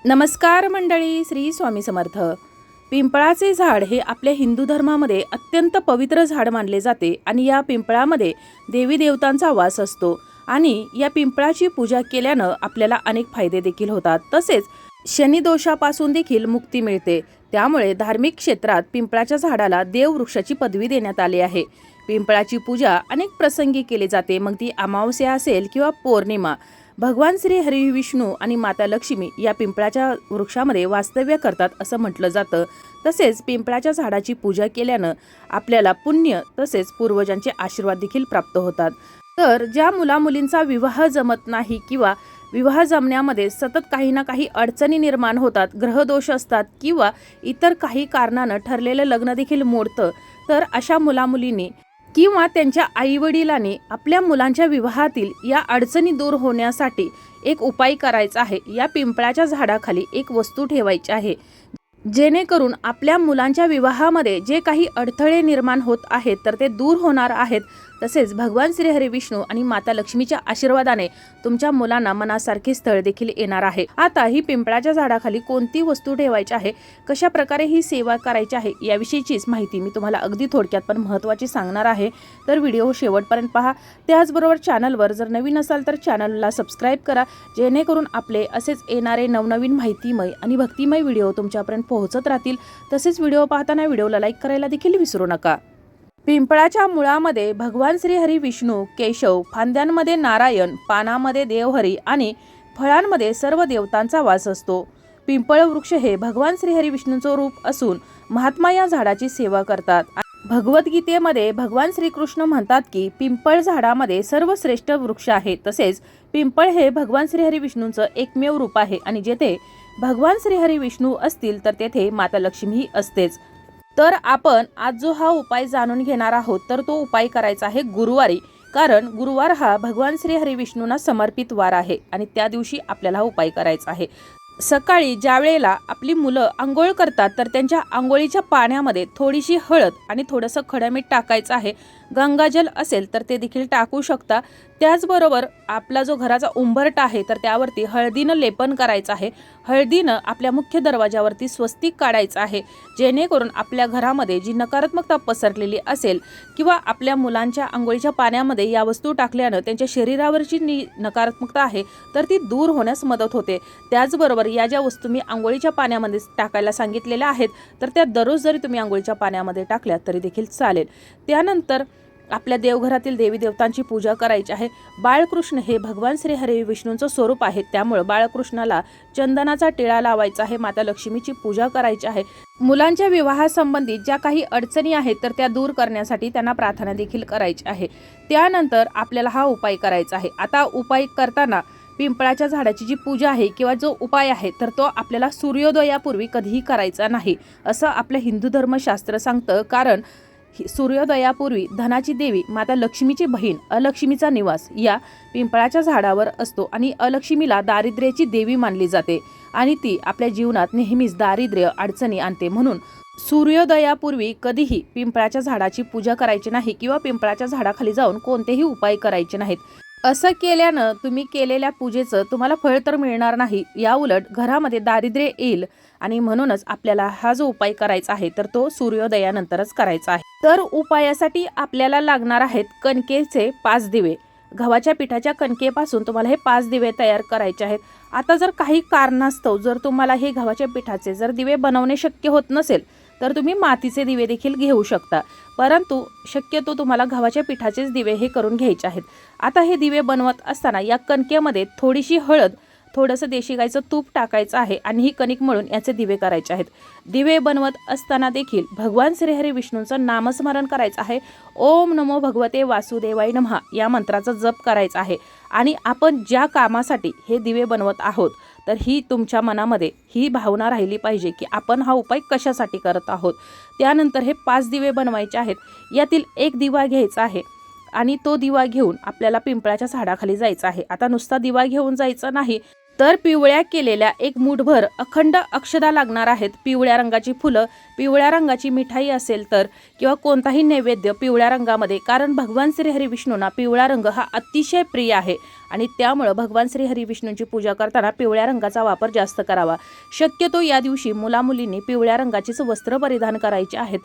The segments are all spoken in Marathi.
नमस्कार मंडळी, श्री स्वामी समर्थ. पिंपळाचे झाड हे आपल्या हिंदू धर्मामध्ये अत्यंत पवित्र झाड मानले जाते आणि या पिंपळामध्ये देवी देवतांचा वास असतो आणि या पिंपळाची पूजा केल्यानं आपल्याला अनेक फायदे देखील होतात. तसेच शनी दोषापासून देखील मुक्ती मिळते. त्यामुळे धार्मिक क्षेत्रात पिंपळाच्या झाडाला देववृक्षाची पदवी देण्यात आली आहे. पिंपळाची पूजा अनेक प्रसंगी केली जाते, मग ती अमावस्या असेल किंवा पौर्णिमा. भगवान श्री हरी विष्णू आणि माता लक्ष्मी या पिंपळाच्या वृक्षामध्ये वास्तव्य करतात असं म्हटलं जातं. तसेच पिंपळाच्या झाडाची पूजा केल्यानं आपल्याला पुण्य तसेच पूर्वजांचे आशीर्वाद देखील प्राप्त होतात. तर ज्या मुलामुलींचा विवाह जमत नाही किंवा विवाह जमण्यामध्ये सतत काही ना काही अडचणी निर्माण होतात, ग्रहदोष असतात किंवा इतर काही कारणानं ठरलेलं लग्न देखील मोडतं, तर अशा मुलामुलींनी किंवा त्यांच्या आईवडिलांनी आपल्या मुलांच्या विवाहातील या अडचणी दूर होण्यासाठी एक उपाय करायचा आहे. या पिंपळाच्या झाडाखाली एक वस्तू ठेवायची आहे, जेणेकरून आपल्या मुलांच्या विवाहामध्ये जे काही अडथळे निर्माण होत आहेत तर ते दूर होणार आहेत. तसेच भगवान श्री हरी विष्णू आणि माता लक्ष्मीच्या आशीर्वादाने तुमच्या मुलांना मनासारखे स्थळ देखील येणार आहे. आता ही पिंपळाच्या झाडाखाली कोणती वस्तू ठेवायची आहे, कशा प्रकारे ही सेवा करायची आहे, याविषयीचीच माहिती मी तुम्हाला अगदी थोडक्यात पण महत्त्वाची सांगणार आहे. तर व्हिडिओ शेवटपर्यंत पहा. त्याचबरोबर चॅनलवर जर नवीन असाल तर चॅनलला सबस्क्राईब करा, जेणेकरून आपले असेच येणारे नवनवीन माहितीमय आणि भक्तिमय व्हिडिओ तुमच्यापर्यंत पोहोचत राहतील. तसेच व्हिडिओ पाहताना व्हिडिओला लाईक करायला देखील विसरू नका. पिंपळाच्या मुळामध्ये भगवान श्री हरी विष्णू, केशव, फांद्यांमध्ये नारायण, पानामध्ये देवहरी आणि फळांमध्ये सर्व देवतांचा वास असतो. पिंपळ वृक्ष हे भगवान श्री हरी विष्णूंचं रूप असून महात्मा या झाडाची सेवा करतात. भगवद्गीतेमध्ये भगवान श्रीकृष्ण म्हणतात की पिंपळ झाडामध्ये सर्वश्रेष्ठ वृक्ष आहे. तसेच पिंपळ हे भगवान श्री हरी विष्णूंचं एकमेव रूप आहे आणि जेथे भगवान श्री हरी विष्णू असतील तर तेथे माता लक्ष्मीही असतेच. तर आपण आज जो हा उपाय जाणून घेणार आहोत तर तो उपाय करायचा आहे गुरुवारी, कारण गुरुवार हा भगवान श्री हरी विष्णूंना समर्पित वार आहे आणि त्या दिवशी आपल्याला हा उपाय करायचा आहे. सकाळी ज्या वेळेला आपली मुलं आंघोळ करतात तर त्यांच्या आंघोळीच्या पाण्यामध्ये थोडीशी हळद आणि थोडंसं खडं मीठ टाकायचं आहे. गंगाजल असेल तर ते देखील टाकू शकता. त्याचबरोबर आपला जो घराचा उंबरटा आहे तर त्यावरती हळदीनं लेपन करायचं आहे. हळदीनं आपल्या मुख्य दरवाजावरती स्वस्तिक काढायचं आहे, जेणेकरून आपल्या घरामध्ये जी नकारात्मकता पसरलेली असेल किंवा आपल्या मुलांच्या आंघोळीच्या पाण्यामध्ये या वस्तू टाकल्यानं त्यांच्या शरीरावरची नकारात्मकता आहे तर ती दूर होण्यास मदत होते. त्याचबरोबर या ज्या वस्तू मी आंघोळीच्या पाण्यामध्ये टाकायला सांगितलेल्या आहेत तर त्या दररोज जरी तुम्ही आंघोळीच्या पाण्यामध्ये टाकल्या तरी देखील चालेल. त्यानंतर आपल्या देवघरातील देवी देवतांची पूजा करायची आहे. बाळकृष्ण हे भगवान श्री हरी विष्णूंचं स्वरूप आहे, त्यामुळे बाळकृष्णाला चंदनाचा टिळा लावायचा आहे. माता लक्ष्मीची पूजा करायची आहे. मुलांच्या विवाहासंबंधित ज्या काही अडचणी आहेत तर त्या दूर करण्यासाठी त्यांना प्रार्थना देखील करायची आहे. त्यानंतर आपल्याला हा उपाय करायचा आहे. आता उपाय करताना पिंपळाच्या झाडाची जी पूजा आहे किंवा जो उपाय आहे तर तो आपल्याला सूर्योदयापूर्वी कधीही करायचा नाही असं आपलं हिंदू धर्मशास्त्र सांगतं. कारण सूर्योदयापूर्वी धनाची देवी माता लक्ष्मीची बहीण अलक्ष्मीचा निवास या पिंपळाच्या झाडावर असतो आणि अलक्ष्मीला दारिद्र्याची देवी मानली जाते आणि ती आपल्या जीवनात नेहमीच दारिद्र्य अडचणी आणते. म्हणून सूर्योदयापूर्वी कधीही पिंपळाच्या झाडाची पूजा करायची नाही किंवा पिंपळाच्या झाडाखाली जाऊन कोणतेही उपाय करायचे नाहीत. असं केल्यानं तुम्ही केलेल्या पूजेचं तुम्हाला फळ तर मिळणार नाही, याउलट घरामध्ये दारिद्र्य येईल आणि म्हणूनच आपल्याला हा जो उपाय करायचा आहे तर तो सूर्योदयानंतरच करायचा आहे. तर उपायासाठी आपल्याला लागणार आहेत कणकेचे 5 दिवे. गव्हाच्या पिठाच्या कणकेपासून तुम्हाला हे 5 दिवे तयार करायचे आहेत. आता जर काही कारणास्तव जर तुम्हाला हे गव्हाच्या पिठाचे जर दिवे बनवणे शक्य होत नसेल तर तुम्ही मातीचे दिवे देखील घेऊ शकता, परंतु शक्यतो तुम्हाला गव्हाच्या पिठाचेच दिवे हे करून घ्यायचे आहेत. आता हे दिवे बनवत असताना या कणकेमध्ये थोडीशी हळद, थोडंसं देशी गाईचं तूप टाकायचं आहे आणि ही कणिक मळून याचे दिवे करायचे आहेत. दिवे बनवत असताना देखील भगवान श्री हरी विष्णूंचं नामस्मरण करायचं आहे. ओम नमो भगवते वासुदेवाय नमः या मंत्राचा जप करायचा आहे. आणि आपण ज्या कामासाठी हे दिवे बनवत आहोत तर ही तुमच्या मनामध्ये ही भावना राहिली पाहिजे की आपण हा उपाय कशासाठी करत आहोत. त्यानंतर हे 5 दिवे बनवायचे आहेत. यातील एक दिवा घ्यायचा आहे आणि तो दिवा घेऊन आपल्याला पिंपळाच्या झाडाखाली जायचं आहे. आता नुसता दिवा घेऊन जायचं नाही, तर पिवळ्या केलेल्या एक मूठभर अखंड अक्षदा लागणार आहेत. पिवळ्या रंगाची फुलं, पिवळ्या रंगाची मिठाई असेल तर, किंवा कोणताही नैवेद्य पिवळ्या रंगामध्ये, कारण भगवान श्री हरी विष्णूंना पिवळा रंग हा अतिशय प्रिय आहे आणि त्यामुळे भगवान श्री हरी विष्णूंची पूजा करताना पिवळ्या रंगाचा वापर जास्त करावा. शक्यतो या दिवशी मुलामुलींनी पिवळ्या रंगाचीच वस्त्र परिधान करायचे आहेत.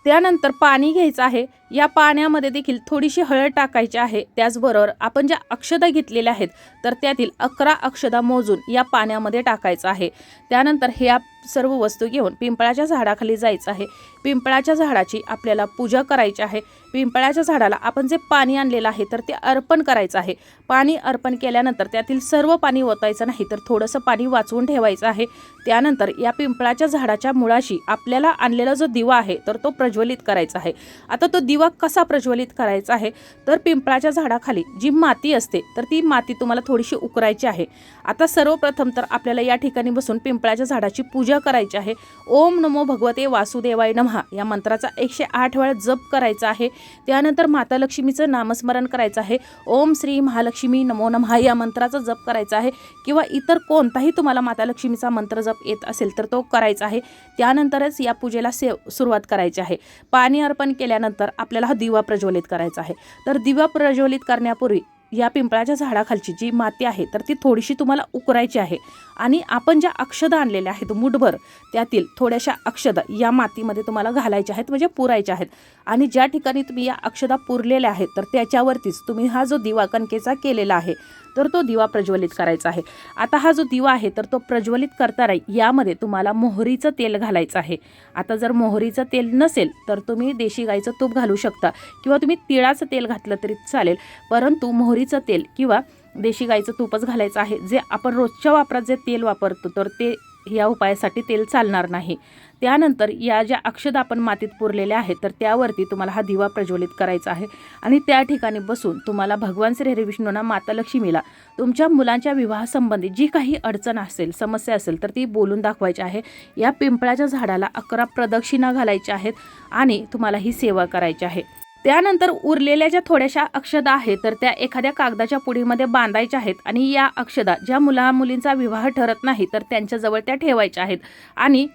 त्यानंतर पाणी घ्यायचं आहे. या पाण्यामध्ये देखील थोडीशी हळद टाकायची आहे. त्याचबरोबर आपण ज्या अक्षदा घेतलेल्या आहेत तर त्यातील 11 अक्षदा मोजून या पाण्यामध्ये टाकायचं आहे. त्यानंतर ह्या सर्व वस्तू घेऊन पिंपळाच्या झाडाखाली जायचं आहे. पिंपळाच्या झाडाची आपल्याला पूजा करायची आहे. पिंपळाच्या झाडाला आपण जे पाणी आणलेलं आहे तर ते अर्पण करायचं आहे. पाणी अर्पण केल्यानंतर त्यातील सर्व पाणी ओतायचं नाही, तर थोडंसं पाणी वाचवून ठेवायचं आहे. त्यानंतर या पिंपळाच्या झाडाच्या मुळाशी आपल्याला आणलेला जो दिवा आहे तर तो प्रज्वलित करायचा आहे. आता तो दिवा कसा प्रज्वलित करायचा आहे, तर पिंपळाच्या झाडाखाली जी माती असते तर ती माती तुम्हाला थोडीशी उकरायची आहे. आता सर्वप्रथम तर आपल्याला या ठिकाणी बसून पिंपळाच्या झाडाची पूजा करायची आहे. ओम नमो भगवते वासुदेवाय नमः या मंत्राचा 108 वेळा जप करायचा आहे. त्यानंतर माता लक्ष्मीचं नामस्मरण करायचं आहे. ओम श्री महालक्ष्मी नमो नमः या मंत्राचा जप करायचा आहे, किंवा इतर कोणताही तुम्हाला माता लक्ष्मीचा मंत्र जप येत असेल तर तो करायचा आहे. त्यानंतरच या पूजेला सुरुवात करायची आहे. पाणी अर्पण केल्यानंतर आपल्याला हा दिवा प्रज्वलित करायचा आहे. तर दिवा प्रज्वलित करण्यापूर्वी या पिंपळाच्या झाडाखालची जी माती आहे तर ती थोडीशी तुम्हाला उकरायची आहे आणि आपण ज्या अक्षदा आणलेल्या आहेत मूठभर त्यातील थोड्याशा अक्षदा या मातीमध्ये तुम्हाला घालायच्या आहेत, म्हणजे पुरायच्या आहेत. आणि ज्या ठिकाणी तुम्ही या अक्षदा पुरलेल्या आहेत तर त्याच्यावरतीच तुम्ही हा जो दिवा कणकेचा केलेला आहे तर तो दिवा प्रज्वलित करायचा आहे. आता हा जो दिवा आहे तर तो प्रज्वलित करताना यामध्ये तुम्हाला मोहरीचं तेल घालायचं आहे. आता जर मोहरीचं तेल नसेल तर तुम्ही देशी गाईचं तूप घालू शकता, किंवा तुम्ही तिळाचं तेल घातलं तरी चालेल, परंतु मोहरीचं तेल किंवा देशी गाईचं तूपच घालायचं आहे. जे आपण रोजच्या वापरात जे तेल वापरतो तर ते या उपायासाठी तेल चालणार नाही. त्यानंतर या ज्या अक्षदा आपण मातीत पुरलेल्या आहेत तर त्यावरती तुम्हाला हा दिवा प्रज्वलित करायचा आहे आणि त्या ठिकाणी बसून तुम्हाला भगवान श्री हरी विष्णूंना, माता लक्ष्मीला तुमच्या मुलांच्या विवाहासंबंधी जी काही अडचण असेल, समस्या असेल तर ती बोलून दाखवायची आहे. या पिंपळाच्या झाडाला 11 प्रदक्षिणा घालायच्या आहेत आणि तुम्हाला ही सेवा करायची आहे. त्यानंतर उरलेल्या ज्या थोड्याशा अक्षदा आहेत तर त्या एखाद्या कागदाच्या पुडीमध्ये बांधायच्या आहेत आणि या अक्षदा ज्या मुलींचा विवाह ठरत नाही तर त्यांच्याजवळ त्या ठेवायच्या आहेत आणि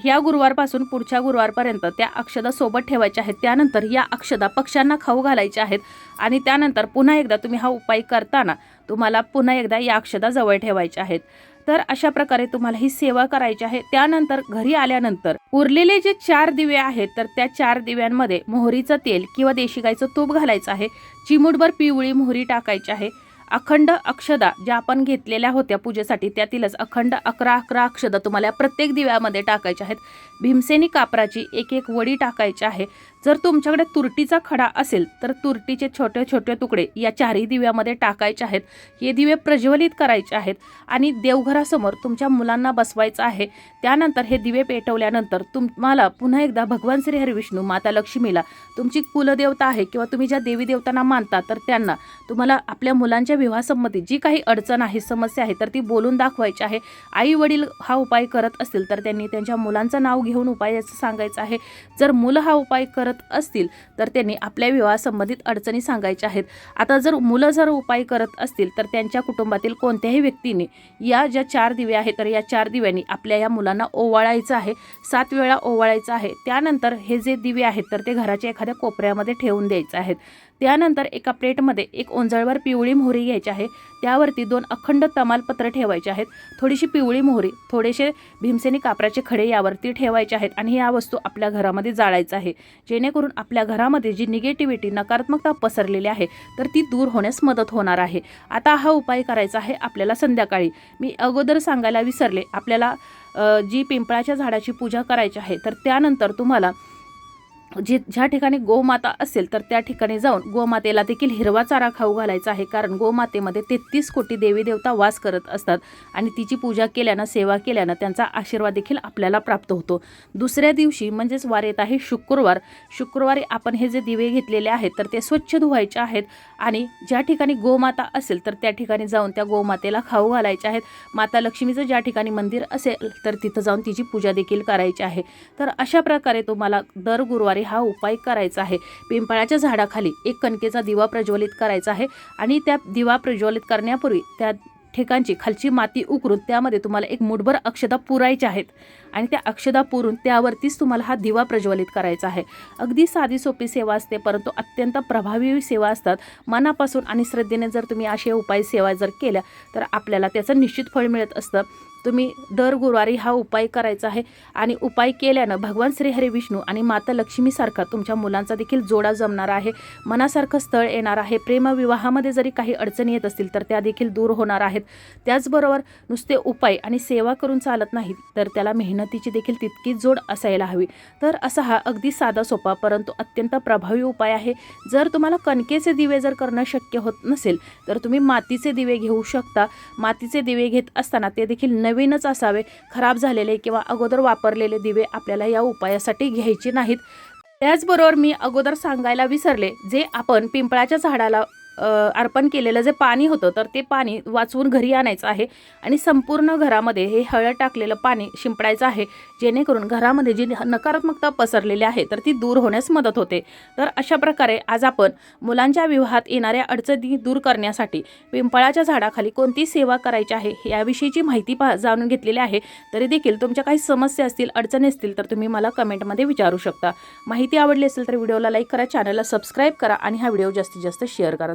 ह्या गुरुवारपासून पुढच्या गुरुवारपर्यंत त्या अक्षदा सोबत ठेवायच्या आहेत. त्यानंतर या अक्षदा पक्ष्यांना खाऊ घालायच्या आहेत आणि त्यानंतर पुन्हा एकदा तुम्ही हा उपाय करताना तुम्हाला पुन्हा एकदा या अक्षदा जवळ ठेवायच्या आहेत. तर अशा प्रकारे तुम्हाला ही सेवा करायची आहे. त्यानंतर घरी आल्यानंतर उरलेले जे 4 दिवे आहेत तर त्या 4 दिव्यांमध्ये मोहरीचं तेल किंवा देशी गाईचं तूप घालायचं आहे. चिमूटभर पिवळी मोहरी टाकायची आहे. अखंड अक्षदा ज्या आपण घेतलेल्या होत्या पूजेसाठी त्यातीलच अखंड 11 अक्षदा तुम्हाला प्रत्येक दिव्यामध्ये टाकायच्या आहेत. भीमसेनी कापराची एक वडी टाकायची आहे. जर तुमच्याकडे तुरटीचा खडा असेल तर तुरटीचे छोटे छोटे तुकडे या 4ही दिव्यामध्ये टाकायचे आहेत. हे दिवे प्रज्वलित करायचे आहेत आणि देवघरासमोर तुमच्या मुलांना बसवायचं आहे. त्यानंतर हे दिवे पेटवल्यानंतर तुम्हाला पुन्हा एकदा भगवान श्री हरी विष्णू, माता लक्ष्मीला, तुमची कुलदेवता आहे किंवा तुम्ही ज्या देवी देवतांना मानता तर त्यांना तुम्हाला आपल्या मुलांच्या विवाहासंबंधी जी काही अडचण आहे, समस्या आहे तर ती बोलून दाखवायची आहे. आई वडील हा उपाय करत असतील तर त्यांनी त्यांच्या मुलांचं नाव घेऊन उपायाचं सांगायचं आहे. जर मुलं हा उपाय करत असतील तर त्यांनी आपल्या विवाहासंबंधित अडचणी सांगायच्या आहेत. आता जर मुलं उपाय करत असतील तर त्यांच्या कुटुंबातील कोणत्याही व्यक्तीने या ज्या 4 दिवे आहेत तर या 4 दिव्यांनी आपल्या या मुलांना ओवाळायचं आहे. 7 वेळा ओवाळायचं आहे. त्यानंतर हे जे दिवे आहेत तर ते घराच्या एखाद्या कोपऱ्यामध्ये ठेवून द्यायचे आहेत. त्यानंतर एका प्लेटमध्ये एक ओंजळभर पिवळी मोहरी घ्यायची आहे. त्यावरती 2 अखंड तमालपत्र ठेवायचे आहेत. थोडीशी पिवळी मोहरी, थोडेसे भीमसेनी कापराचे खडे यावरती ठेवायचे आहेत आणि या वस्तू आपल्या घरामध्ये जाळायचं आहे, जेणेकरून आपल्या घरामध्ये जी निगेटिव्हिटी, नकारात्मकता पसरलेली आहे तर ती दूर होण्यास मदत होणार आहे. आता हा उपाय करायचा आहे आपल्याला संध्याकाळी. मी अगोदर सांगायला विसरले, आपल्याला जी पिंपळाच्या झाडाची पूजा करायची आहे तर त्यानंतर तुम्हाला ज्या ठिकाणी गोमाता असेल तर त्या ठिकाणी जाऊन गोमातेला देखील हिरवा चारा खाऊ घालायचा आहे. कारण गोमातेमध्ये 33 कोटी देवी देवता वास करत असतात आणि तिची पूजा केल्यानं, सेवा केल्यानं त्यांचा आशीर्वाद देखील आपल्याला प्राप्त होतो. दुसऱ्या दिवशी म्हणजेच वार येत आहे शुक्रवारी आपण हे जे दिवे घेतलेले आहेत तर ते स्वच्छ धुवायचे आहेत आणि ज्या ठिकाणी गोमाता असेल तर त्या ठिकाणी जाऊन त्या गोमातेला खाऊ घालायचे आहेत. माता लक्ष्मीचं ज्या ठिकाणी मंदिर असेल तर तिथं जाऊन तिची पूजा देखील करायची आहे. तर अशा प्रकारे तुम्हाला दर गुरुवारी हा उपाय करायचा आहे. पिंपळाच्या झाडाखाली एक कणकेचा दिवा प्रज्वलित करायचा आहे आणि त्या दिवा प्रज्वलित करण्यापूर्वी त्या ठिकाणची खालची माती उकरून त्यामध्ये तुम्हाला एक मुठभर अक्षता पुरायच्या आहेत आणि त्या अक्षता पुरून त्यावरतीच तुम्हाला हा दिवा प्रज्वलित करायचा आहे। अगदी साधी सोपी सेवा असते, परंतु अत्यंत प्रभावी सेवा असतात। मनापासून आणि श्रद्धेने जर तुम्ही असे उपाय सेवा जर केल्या तर आपल्याला त्याचं निश्चित फळ मिळत असतं। तुम्ही दर गुरुवारी हा उपाय करायचा आहे आणि उपाय केल्यानं भगवान श्री हरी विष्णू आणि माता लक्ष्मीसारखा तुमच्या मुलांचा देखील जोडा जमणार आहे, मनासारखं स्थळ येणार आहे। प्रेमविवाहामध्ये जरी काही अडचणी येत असतील तर त्या देखील दूर होणार आहेत। त्याचबरोबर नुसते उपाय आणि सेवा करून चालत नाही, तर त्याला मेहनतीची देखील तितकीच जोड असायला हवी। तर असा हा अगदी साधा सोपा परंतु अत्यंत प्रभावी उपाय आहे। जर तुम्हाला कणकेचे दिवे जर करणं शक्य होत नसेल तर तुम्ही मातीचे दिवे घेऊ शकता। मातीचे दिवे घेत असताना ते देखील नवीनच असावे, खराब झालेले किंवा अगोदर वापरलेले दिवे आपल्याला या उपायासाठी घ्यायचे नाहीत। त्याचबरोबर मी अगोदर सांगायला विसरले, जे आपण पिंपळाच्या झाडाला अर्पण केलेलं जे पाणी होतं तर ते पाणी वाचवून घरी आणायचं आहे आणि संपूर्ण घरामध्ये हे हळद टाकलेलं पाणी शिंपडायचं आहे, जेणेकरून घरामध्ये जी नकारात्मकता पसरलेली आहे तर ती दूर होण्यास मदत होते। तर अशा प्रकारे आज आपण मुलांच्या विवाहात येणाऱ्या अडचणी दूर करण्यासाठी पिंपळाच्या झाडाखाली कोणती सेवा करायची आहे याविषयीची माहिती जाणून घेतलेली आहे। तरी देखील तुमच्या काही समस्या असतील, अडचणी असतील तर तुम्ही मला कमेंटमध्ये विचारू शकता। माहिती आवडली असेल तर व्हिडिओला लाईक करा, चॅनलला सबस्क्राईब करा आणि हा व्हिडिओ जास्तीत जास्त शेअर करा।